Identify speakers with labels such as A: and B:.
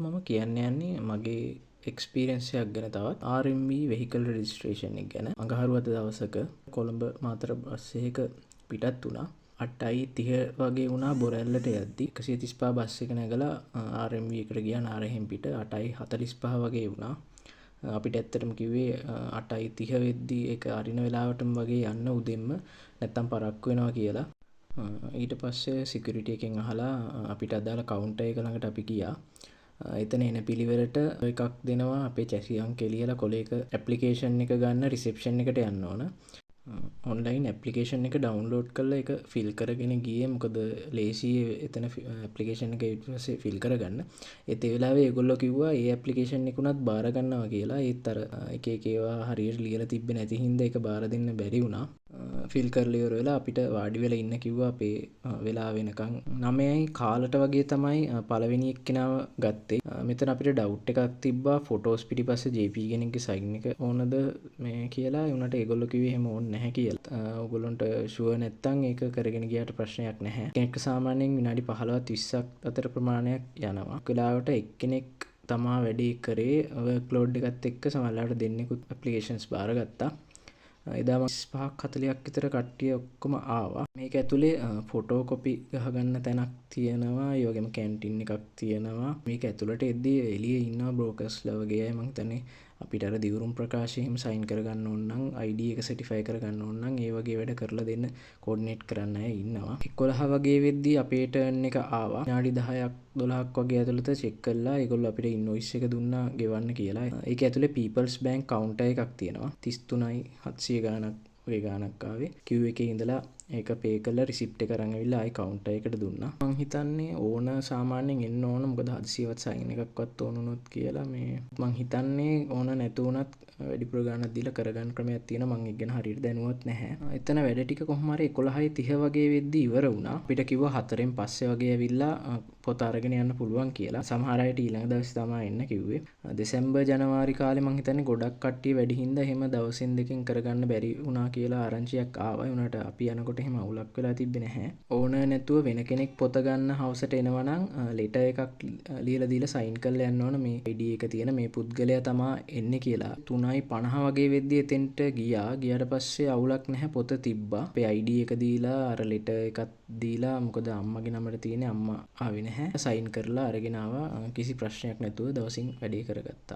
A: මම කියන්න යන්නේ මගේ එක්ස්පීරියන්ස් එකක් ගැන තවත් RMB වෙහිකල් රෙජිස්ට්‍රේෂන් එක ගැන. අඟහරුවාදා දවසක කොළඹ මාතර බස් එකක පිටත් වුණා. 8:30 වගේ වුණා බොරැල්ලට යද්දි 135 බස් එක නැගලා RMB එකට ගියා නාරහෙන් පිට 8:45 වගේ වුණා. අපිට ඇත්තටම කිව්වේ 8:30 වෙද්දි ඒක අරින වෙලාවටම වගේ යන්න උදෙන්ම නැත්තම් පරක්කු වෙනවා කියලා. ඊට පස්සේ සිකියුරිටි එකෙන් අහලා අපිට අදාළ කවුන්ටර් එක ළඟට අපි ගියා. එතන එන පිළිවෙලට එකක් දෙනවා අපේ චැසි අංකය ලියලා කොලේක ඇප්ලිකේෂන් එක ගන්න රිසෙප්ෂන් එකට යන්න ඕන. ඔන්ලයින් ඇප්ලිකේෂන් එක ඩවුන්ලෝඩ් කරලා ඒක ෆිල් කරගෙන ගියේ. මොකද ලේසි එතන ඇප්ලිකේෂන් එක ඊට පස්සේ ෆිල් කරගන්න. ඒත් ඒ වෙලාවේ ඒගොල්ලෝ කිව්වා ඒ ඇප්ලිකේෂන් එක උනත් බාර ගන්නවා කියලා. ඒත් අර එක එක ඒවා හරියට ලියලා තිබ්බේ නැති හින්දා ඒක බාර දෙන්න බැරි වුණා. ෆිල් කරලා ඉවර වෙලා අපිට වාඩි වෙලා ඉන්න කිව්වා අපේ වෙලාව වෙනකන්. 9යි කාලට වගේ තමයි පළවෙනි එක්කෙනාව ගත්තේ. මෙතන අපිට ඩවුට් එකක් තිබ්බා ෆොටෝස් පිටිපස්සේ JP කෙනෙක්ගේ සයින් එක ඕනද මේ කියලා. ඒ උනට ඒගොල්ලෝ කිව්වේ එහෙම ඕනේ නැහැ කියලා. ඕගොල්ලන්ට ෂුවර් නැත්තම් ඒක කරගෙන ගියාට ප්‍රශ්නයක් නැහැ. කෙනෙක් සාමාන්‍යයෙන් විනාඩි 15ත් 20ක් අතර ප්‍රමාණයක් යනවා. වෙලාවට එක්කෙනෙක් තමා වැඩේ කරේ වර්ක් ලෝඩ් එකත් එක්ක සමහරවිට දෙන්නෙකුත් ඇප්ලිකේෂන්ස් බාරගත්තා. එදා 35ක් 40ක් විතර කට්ටිය ඔක්කොම ආවා. මේක ඇතුලේ ෆොටෝ කොපි ගහගන්න තැනක් තියෙනවා. ඒ වගේම කැන්ටින් එකක් තියෙනවා. මේක ඇතුළට එද්දී එළියේ ඉන්නවා බ්‍රෝකර්ස්ලා වගේ අය. මං හිතන්නේ අපිට අර දිවුරුම් ප්‍රකාශය එහෙම සයින් කරගන්න ඕන නම් ID එක සර්ටිෆයි කරගන්න ඕන නම් ඒ වගේ වැඩ කරලා දෙන්න කෝඩිනේට් කරන්න අය ඉන්නවා. 11 වගේ වෙද්දී අපේ ටර්න් එක ආවා. විනාඩි 10ක් 12ක් වගේ ඇතුළත චෙක් කළා. ඒගොල්ලෝ අපිට ඉන්වොයිස් එක දුන්නා ගෙවන්න කියලා. ඒක ඇතුලේ පීපල්ස් බැංක් කවුන්ටර් එකක් තියෙනවා. 33යි 700 ගාණක් ඔය ගාණක් ආවේ. queue එකේ ඉඳලා ඒක පේ කරලා රිසිප්ට් එක අරන් ඇවිල්ලා ආයි කවුන්ටර් එකට දුන්නා. මං හිතන්නේ ඕන සාමාන්‍යයෙන් එන්න ඕන මොකද හදිසියවත් සයින් එකක්වත් ඕන වුණොත් කියලා. මේ මං හිතන්නේ ඕන නැතු වුණත් වැඩිපුර ගාණක් දීලා කරගන්න ක්‍රමයක් තියෙනවා. මං ඒක ගැන හරියට දැනුවත් නැහැ. එතන වැඩ ටික කොහොම හරි 11:30 වගේ වෙද්දි ඉවර වුණා. අපිට කිව්වා 4න් පස්සේ වගේ ඇවිල්ලා පොත අරගෙන යන්න පුළුවන් කියලා. සමහර අයට ඊළඟ දවසේ තමයි එන්න කිව්වේ. දෙසැම්බර් ජනවාරි කාලේ මං හිතන්නේ ගොඩක් කට්ටිය වැඩි හින්දා එහෙම දවසින් දෙකකින් කරගන්න බැරි වුණා කියලා ආරංචියක් ආවා. ඒ උනාට අපි යනකොට එහෙම අවුලක් වෙලා තිබ්බේ නැහැ. ඕන නැතුව වෙන කෙනෙක් පොත ගන්න හවසට එනවා නම් ලෙටර් එකක් ලියලා දීලා සයින් කරලා යන්න ඕන මේ ID එක තියෙන මේ පුද්ගලයා තමා එන්නේ කියලා. 3:50 වගේ වෙද්දි එතෙන්ට ගියා. ගියාට පස්සේ අවුලක් නැහැ පොත තිබ්බා. අපේ ID එක දීලා අර ලෙටර් එකක් දීලා මොකද අම්මගේ නමට තියෙන්නේ අම්මා ආවේ නැහැ. සයින් කරලා අරගෙන ආවා. කිසි ප්‍රශ්නයක් නැතුව දවසින් වැඩේ කරගත්තා.